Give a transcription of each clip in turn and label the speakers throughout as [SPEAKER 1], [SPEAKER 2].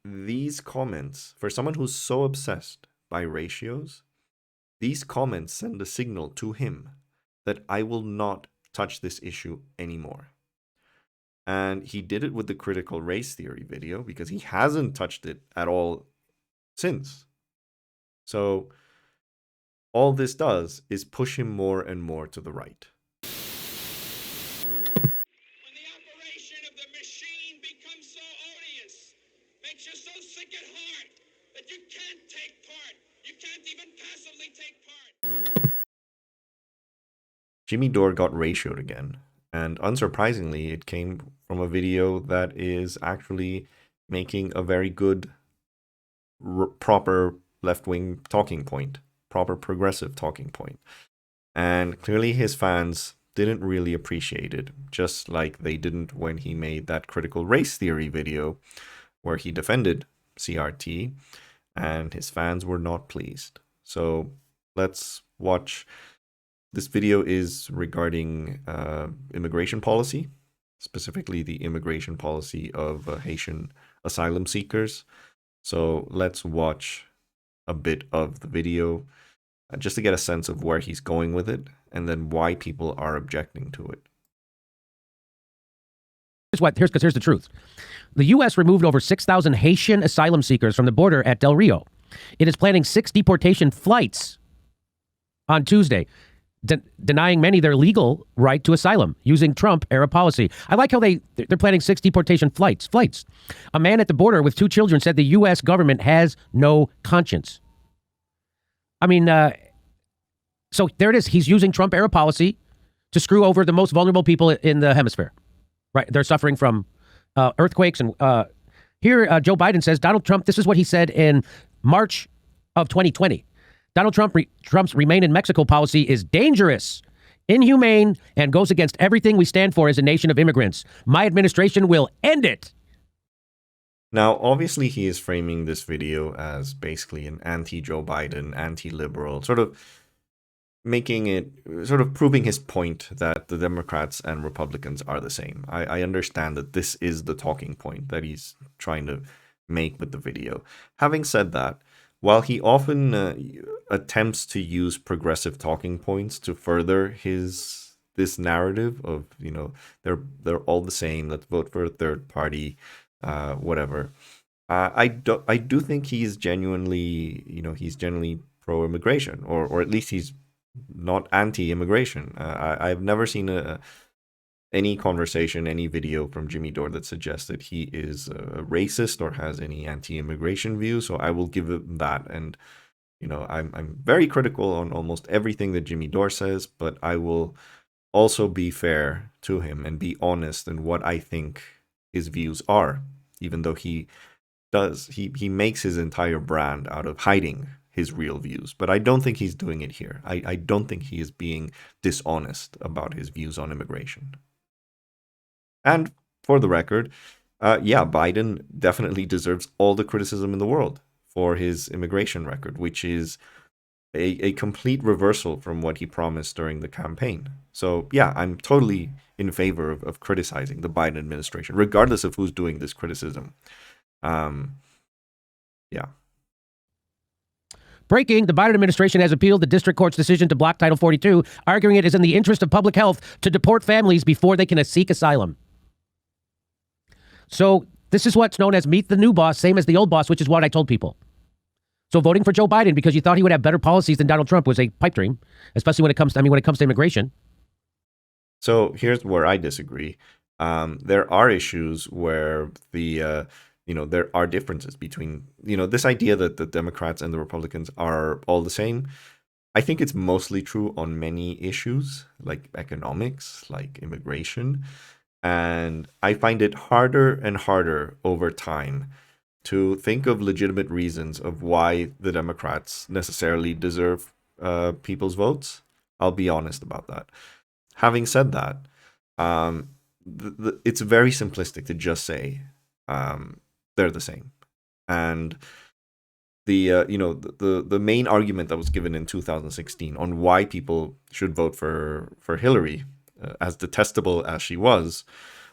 [SPEAKER 1] these comments, for someone who's so obsessed by ratios, these comments send a signal to him that I will not touch this issue anymore. And he did it with the critical race theory video because he hasn't touched it at all since. So all this does is push him more and more to the right.
[SPEAKER 2] When the operation of the machine becomes so odious, makes you so sick at heart that you can't take part. You can't even passively take part.
[SPEAKER 1] Jimmy Dore got ratioed again. And unsurprisingly, it came from a video that is actually making a very good, proper left-wing talking point, proper progressive talking point. And clearly his fans didn't really appreciate it, just like they didn't when he made that critical race theory video where he defended CRT, and his fans were not pleased. So let's watch. This video is regarding immigration policy, specifically the immigration policy of Haitian asylum seekers. So let's watch a bit of the video just to get a sense of where he's going with it and then why people are objecting to it.
[SPEAKER 3] Here's the truth. The U.S. removed over 6,000 Haitian asylum seekers from the border at Del Rio. It is planning 6 deportation flights on Tuesday, denying many their legal right to asylum using Trump-era policy. I like how they're planning 6 deportation flights. A man at the border with 2 children said the U.S. government has no conscience. I mean, so there it is. He's using Trump-era policy to screw over the most vulnerable people in the hemisphere. Right? They're suffering from earthquakes. And here, Joe Biden says, Donald Trump, this is what he said in March of 2020. Donald Trump's Remain in Mexico policy is dangerous, inhumane, and goes against everything we stand for as a nation of immigrants. My administration will end it.
[SPEAKER 1] Now, obviously, he is framing this video as basically an anti-Joe Biden, anti-liberal, sort of proving his point that the Democrats and Republicans are the same. I understand that this is the talking point that he's trying to make with the video. Having said that, while he often attempts to use progressive talking points to further this narrative of, you know, they're all the same, let's vote for a third party, whatever. I do think he's genuinely pro-immigration, or at least he's not anti-immigration. I've never seen any conversation, any video from Jimmy Dore that suggests that he is a racist or has any anti-immigration views. So I will give him that. And, you know, I'm very critical on almost everything that Jimmy Dore says, but I will also be fair to him and be honest in what I think his views are, even though he makes his entire brand out of hiding his real views. But I don't think he's doing it here. I don't think he is being dishonest about his views on immigration. And for the record, Biden definitely deserves all the criticism in the world for his immigration record, which is a complete reversal from what he promised during the campaign. So yeah, I'm totally in favor of criticizing the Biden administration, regardless of who's doing this criticism. Yeah.
[SPEAKER 3] Breaking, the Biden administration has appealed the district court's decision to block Title 42, arguing it is in the interest of public health to deport families before they can seek asylum. So this is what's known as meet the new boss, same as the old boss, which is what I told people. So voting for Joe Biden because you thought he would have better policies than Donald Trump was a pipe dream, especially when it comes to immigration.
[SPEAKER 1] So here's where I disagree. There are issues where there are differences between, this idea that the Democrats and the Republicans are all the same. I think it's mostly true on many issues like economics, like immigration. And I find it harder and harder over time to think of legitimate reasons of why the Democrats necessarily deserve people's votes. I'll be honest about that. Having said that, it's very simplistic to just say they're the same. And the main argument that was given in 2016 on why people should vote for Hillary, as detestable as she was,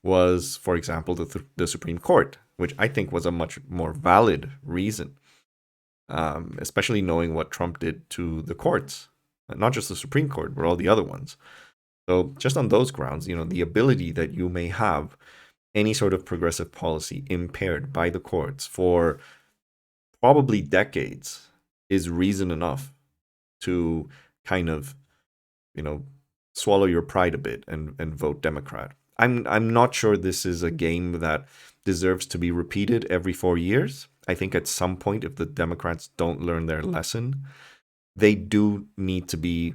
[SPEAKER 1] for example, the Supreme Court. which I think was a much more valid reason, especially knowing what Trump did to the courts, not just the Supreme Court, but all the other ones. So just on those grounds, the ability that you may have any sort of progressive policy impaired by the courts for probably decades is reason enough to kind of, swallow your pride a bit and vote Democrat. I'm not sure this is a game that deserves to be repeated every 4 years. I think at some point, if the Democrats don't learn their lesson, they do need to be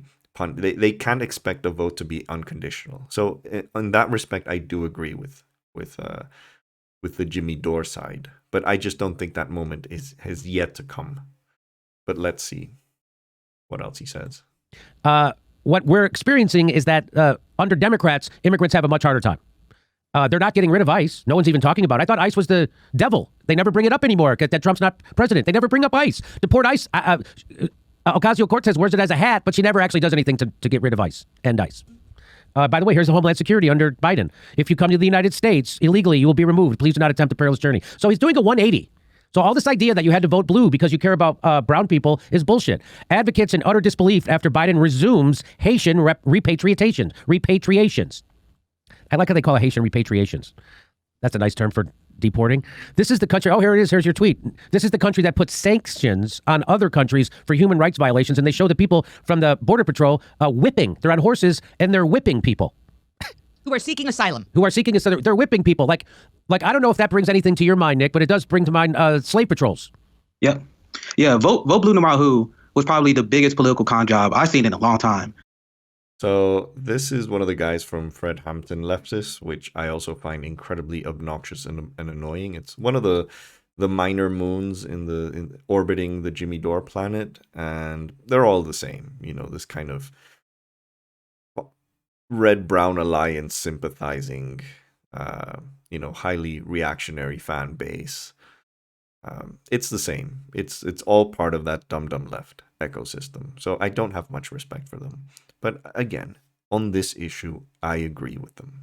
[SPEAKER 1] they can't expect a vote to be unconditional. So in that respect, I do agree with the Jimmy Dore side, but I just don't think that moment has yet to come. But let's see what else he says.
[SPEAKER 3] What we're experiencing is that under Democrats, immigrants have a much harder time. They're not getting rid of ICE. No one's even talking about it. I thought ICE was the devil. They never bring it up anymore that Trump's not president. They never bring up ICE. Deport ICE. Ocasio-Cortez wears it as a hat, but she never actually does anything to get rid of ICE and ICE. By the way, here's the Homeland Security under Biden. If you come to the United States illegally, you will be removed. Please do not attempt a perilous journey. So he's doing a 180. So all this idea that you had to vote blue because you care about brown people is bullshit. Advocates in utter disbelief after Biden resumes Haitian repatriations. I like how they call it Haitian repatriations. That's a nice term for deporting. This is the country. Oh, here it is. Here's your tweet. This is the country that puts sanctions on other countries for human rights violations. And they show the people from the Border Patrol whipping. They're on horses and they're whipping people.
[SPEAKER 4] Who are seeking asylum.
[SPEAKER 3] They're whipping people. Like I don't know if that brings anything to your mind, Nick, but it does bring to mind slave patrols.
[SPEAKER 5] Yep. Yeah. Vote blue no matter who was probably the biggest political con job I've seen in a long time.
[SPEAKER 1] So this is one of the guys from Fred Hampton Leftist, which I also find incredibly obnoxious and annoying. It's one of the minor moons in orbiting the Jimmy Dore planet, and they're all the same. This kind of red-brown alliance sympathizing, highly reactionary fan base. It's the same. It's all part of that dumb left ecosystem. So I don't have much respect for them. But again, on this issue, I agree with them.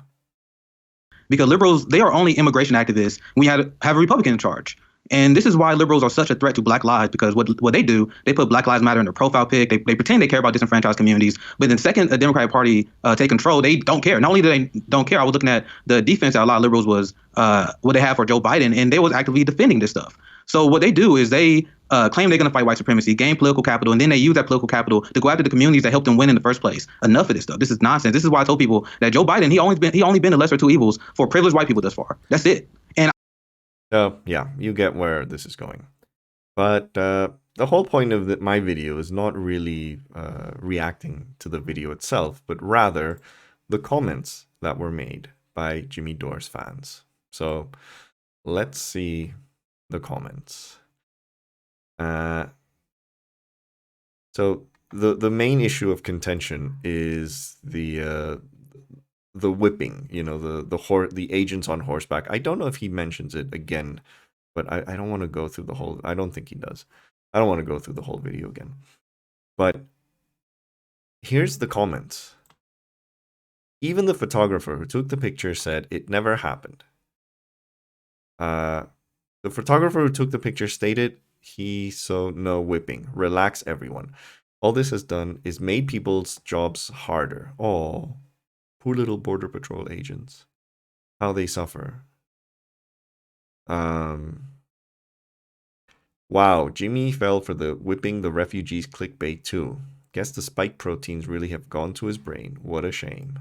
[SPEAKER 5] Because liberals, they are only immigration activists when you have a Republican in charge. And this is why liberals are such a threat to Black lives, because what they do, they put Black Lives Matter in their profile pic. They pretend they care about disenfranchised communities. But the second a Democratic Party take control, they don't care. Not only do they don't care, I was looking at the defense that a lot of liberals was what they have for Joe Biden, and they was actively defending this stuff. So what they do is they claim they're going to fight white supremacy, gain political capital, and then they use that political capital to go after the communities that helped them win in the first place. Enough of this stuff. This is nonsense. This is why I told people that Joe Biden, he only been the lesser of two evils for privileged white people thus far. That's it. And
[SPEAKER 1] yeah, you get where this is going. But the whole point of my video is not really reacting to the video itself, but rather the comments that were made by Jimmy Dore's fans. So let's see the comments. So the main issue of contention is the whipping, the agents on horseback. I don't know if he mentions it again, but I don't want to go through the whole. I don't think he does. I don't want to go through the whole video again. But here's the comments. Even the photographer who took the picture said it never happened. The photographer who took the picture stated he saw no whipping. Relax, everyone. All this has done is made people's jobs harder. Oh, poor little Border Patrol agents. How they suffer. Wow, Jimmy fell for the whipping the refugees clickbait too. Guess the spike proteins really have gone to his brain. What a shame.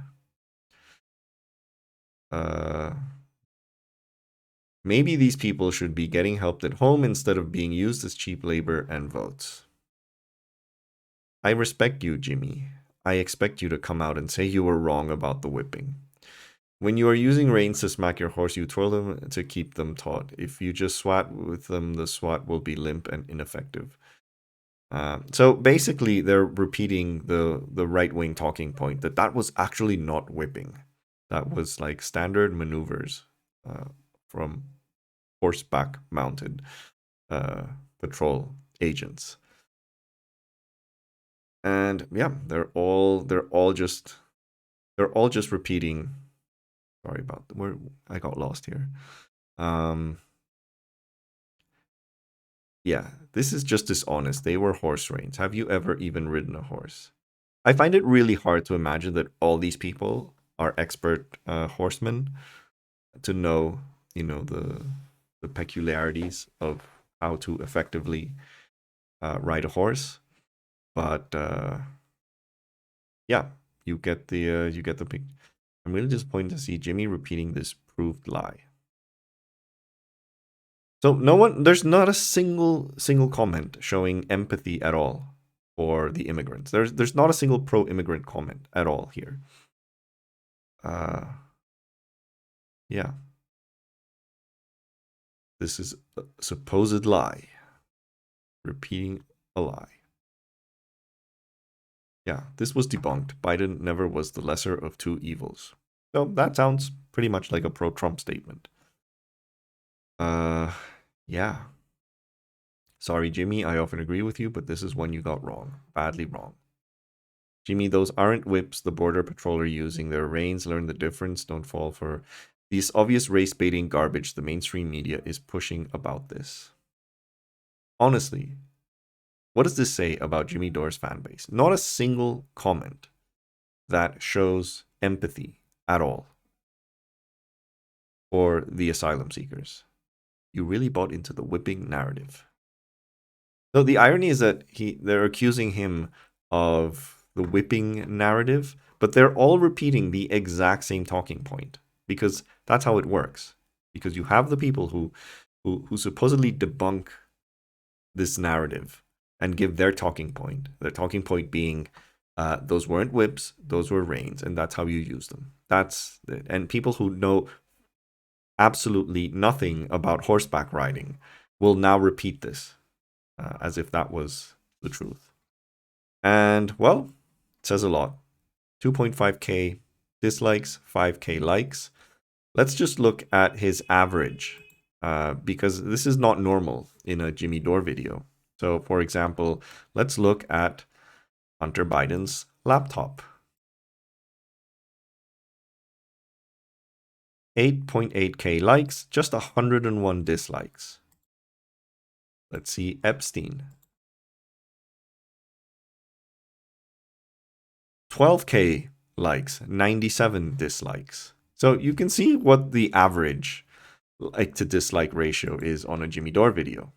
[SPEAKER 1] Maybe these people should be getting help at home instead of being used as cheap labor and votes. I respect you, Jimmy. I expect you to come out and say you were wrong about the whipping. When you are using reins to smack your horse, you twirl them to keep them taut. If you just swat with them, the swat will be limp and ineffective. So basically, they're repeating the right-wing talking point that was actually not whipping. That was like standard maneuvers from horseback mounted patrol agents. And yeah, they're all just repeating. Sorry about where I got lost here. Yeah, this is just dishonest. They were horse reins. Have you ever even ridden a horse? I find it really hard to imagine that all these people are expert horsemen to know, the peculiarities of how to effectively ride a horse. But yeah, you get the pic. I'm really disappointed to see Jimmy repeating this proved lie. So there's not a single comment showing empathy at all for the immigrants. There's not a single pro-immigrant comment at all here. Yeah. This is a supposed lie. Repeating a lie. Yeah, this was debunked. Biden never was the lesser of two evils. So that sounds pretty much like a pro-Trump statement. Yeah. Sorry, Jimmy, I often agree with you, but this is one you got wrong. Badly wrong. Jimmy, those aren't whips the border patrol are using. Their reins. Learn the difference. Don't fall for these obvious race-baiting garbage the mainstream media is pushing about this. Honestly, what does this say about Jimmy Dore's fan base? Not a single comment that shows empathy at all for the asylum seekers. You really bought into the whipping narrative. So the irony is that they're accusing him of the whipping narrative, but they're all repeating the exact same talking point because that's how it works. Because you have the people who supposedly debunk this narrative and give their talking point. Their talking point being, those weren't whips, those were reins, and that's how you use them. That's it. And people who know absolutely nothing about horseback riding will now repeat this as if that was the truth. And, well, it says a lot. 2.5k dislikes, 5k likes. Let's just look at his average because this is not normal in a Jimmy Dore video. So, for example, let's look at Hunter Biden's laptop. 8.8k likes, just 101 dislikes. Let's see Epstein. 12k likes, 97 dislikes. So you can see what the average like to dislike ratio is on a Jimmy Dore video.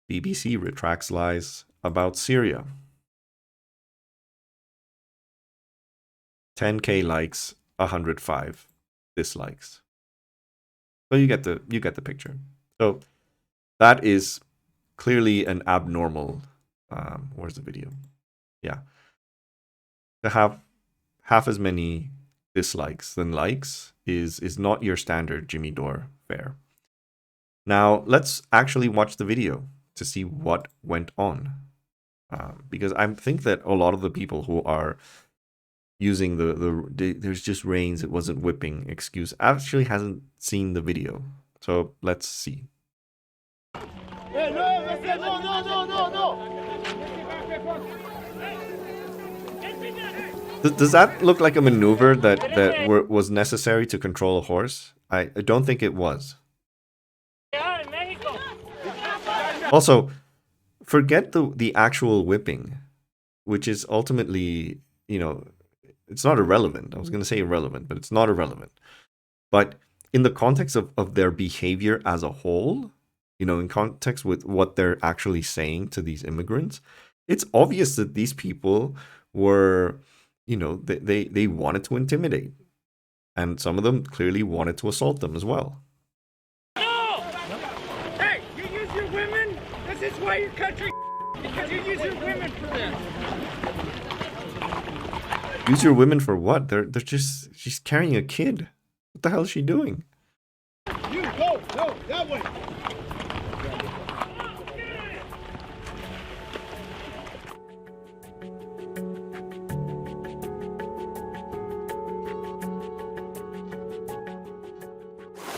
[SPEAKER 1] BBC retracts lies about Syria. 10k likes, 105 dislikes. So you get the picture. So that is clearly an abnormal. Where's the video? Yeah, to have half as many dislikes than likes is not your standard Jimmy Dore fare. Now let's actually watch the video to see what went on, because I think that a lot of the people who are using the there's just reins, it wasn't whipping excuse actually hasn't seen the video. So let's see. Does that look like a maneuver that was necessary to control a horse? I don't think it was. Also, forget the actual whipping, which is ultimately, it's not irrelevant. I was going to say irrelevant, but it's not irrelevant. But in the context of their behavior as a whole, in context with what they're actually saying to these immigrants, it's obvious that these people were, they wanted to intimidate. And some of them clearly wanted to assault them as well.
[SPEAKER 2] No! Hey, you use your women? This is why your country because you use your women for this.
[SPEAKER 1] Use your women for what? She's carrying a kid. What the hell is she doing?
[SPEAKER 2] You go, that way.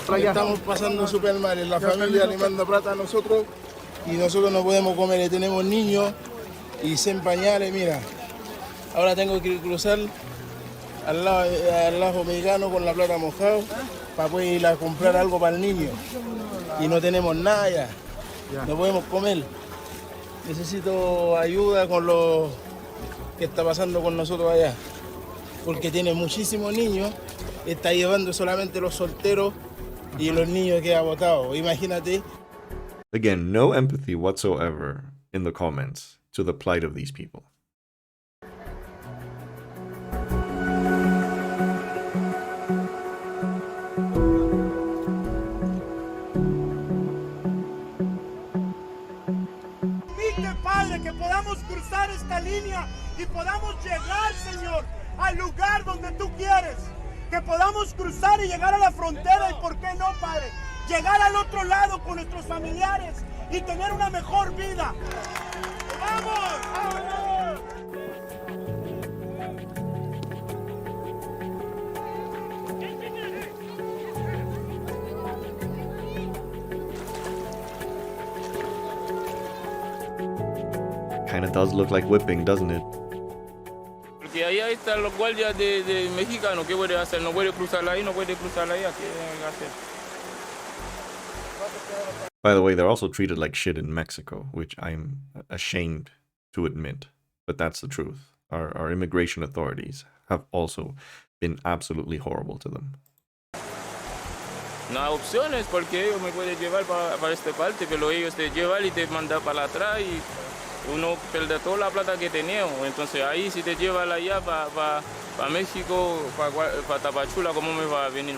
[SPEAKER 6] Estamos pasando súper mal, la familia le manda plata a nosotros y nosotros no podemos comer, tenemos niños y sin pañales, mira. Ahora tengo que cruzar al lado mexicano con la plata mojada para poder ir a comprar algo para el niño. Y no tenemos nada ya. No podemos comer. Necesito ayuda con lo que está pasando con nosotros allá. Porque tiene muchísimos niños. Está llevando solamente los solteros y los niños que ha votado. Imagínate.
[SPEAKER 1] Again, no empathy whatsoever in the comments to the plight of these people.
[SPEAKER 7] Permite, Padre, que podamos cruzar esta línea y podamos llegar, Señor, al lugar donde tú quieres. Que podamos cruzar y llegar a la frontera y, ¿por qué no, Padre? Llegar al otro lado con nuestros familiares y tener una mejor vida. ¡Vamos! ¡Vamos!
[SPEAKER 1] Kinda does look like whipping, doesn't it?
[SPEAKER 8] Porque ahí están los guardias de mexicanos. ¿Qué puede hacer? No puede cruzar ahí, no puede cruzar ahí. ¿Qué van a hacer?
[SPEAKER 1] By the way, they're also treated like shit in Mexico, which I'm ashamed to admit, but that's the truth. Our immigration authorities have also been absolutely horrible to them.
[SPEAKER 8] No hay opciones porque ellos me pueden llevar para esta parte, pero ellos te llevan y te mandan para atrás y uno pierde toda la plata que tenía. Entonces ahí si te llevan allá para México, para Tapachula, ¿cómo me va a venir?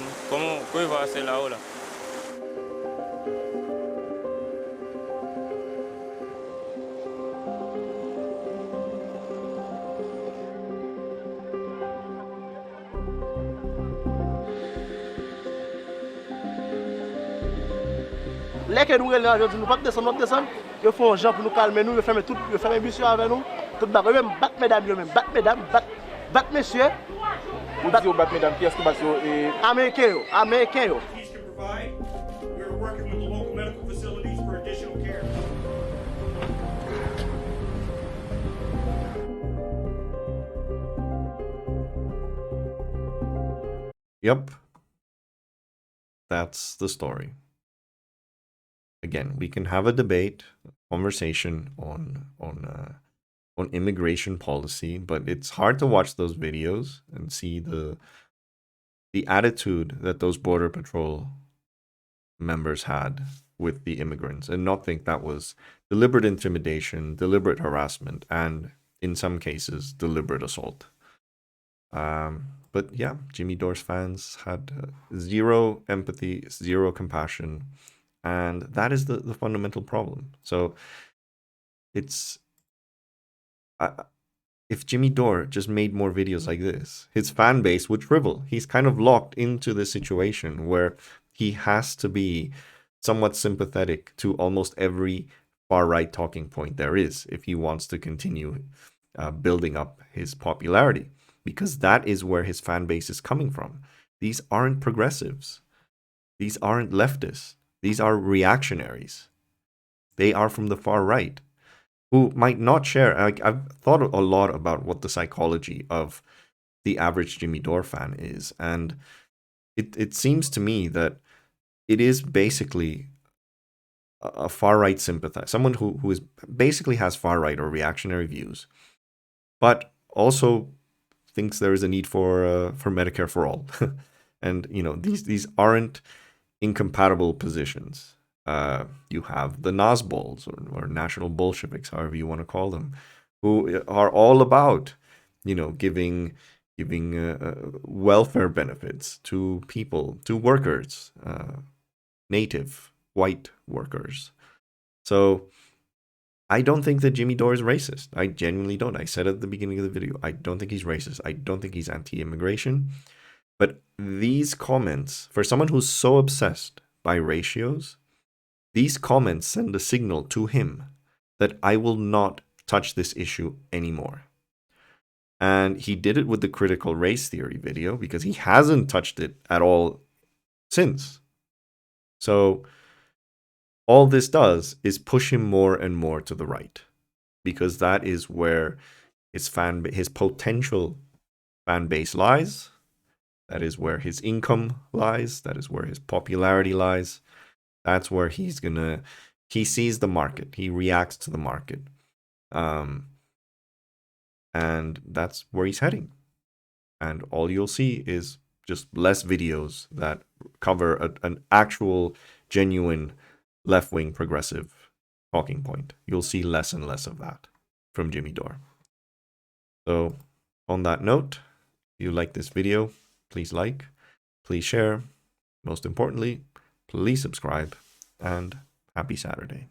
[SPEAKER 8] ¿Qué va a hacer ahora?
[SPEAKER 9] Lesquels nous nous pas descendre, ils font un gens pour nous calmer, nous, ils ferment tout, ils ferment monsieur avec nous, tout d'accord, même battre mesdames, même battre mesdames, battre messieurs. Vous dites battre mesdames, qui est-ce que battre Américains, Américains.
[SPEAKER 7] Peace can provide. We're working with the local medical facilities for additional care.
[SPEAKER 1] Yep. That's the story. Again, we can have a debate, conversation on immigration policy, but it's hard to watch those videos and see the attitude that those border patrol members had with the immigrants and not think that was deliberate intimidation, deliberate harassment, and in some cases deliberate assault. But yeah, Jimmy Dore's fans had zero empathy, zero compassion. And that is the fundamental problem. So it's if Jimmy Dore just made more videos like this, his fan base would shrivel. He's kind of locked into this situation where he has to be somewhat sympathetic to almost every far-right talking point there is if he wants to continue building up his popularity, because that is where his fan base is coming from. These aren't progressives. These aren't leftists. These are reactionaries. They are from the far right, who might not share. I've thought a lot about what the psychology of the average Jimmy Dore fan is, and it seems to me that it is basically a far right sympathizer, someone who is basically has far right or reactionary views, but also thinks there is a need for Medicare for all, and these aren't incompatible positions. You have the Nazbols or national Bolsheviks, however you want to call them, who are all about, giving welfare benefits to people, to workers, native white workers. So I don't think that Jimmy Dore is racist. I genuinely don't. I said at the beginning of the video, I don't think he's racist. I don't think he's anti-immigration. But these comments, for someone who's so obsessed by ratios, these comments send a signal to him that I will not touch this issue anymore. And he did it with the critical race theory video because he hasn't touched it at all since. So all this does is push him more and more to the right, because that is where his potential fan base lies. That is where his income lies. That is where his popularity lies. That's where he sees the market. He reacts to the market. And that's where he's heading. And all you'll see is just less videos that cover an actual, genuine left-wing progressive talking point. You'll see less and less of that from Jimmy Dore. So on that note, if you like this video, please like, please share. Most importantly, please subscribe, and happy Saturday.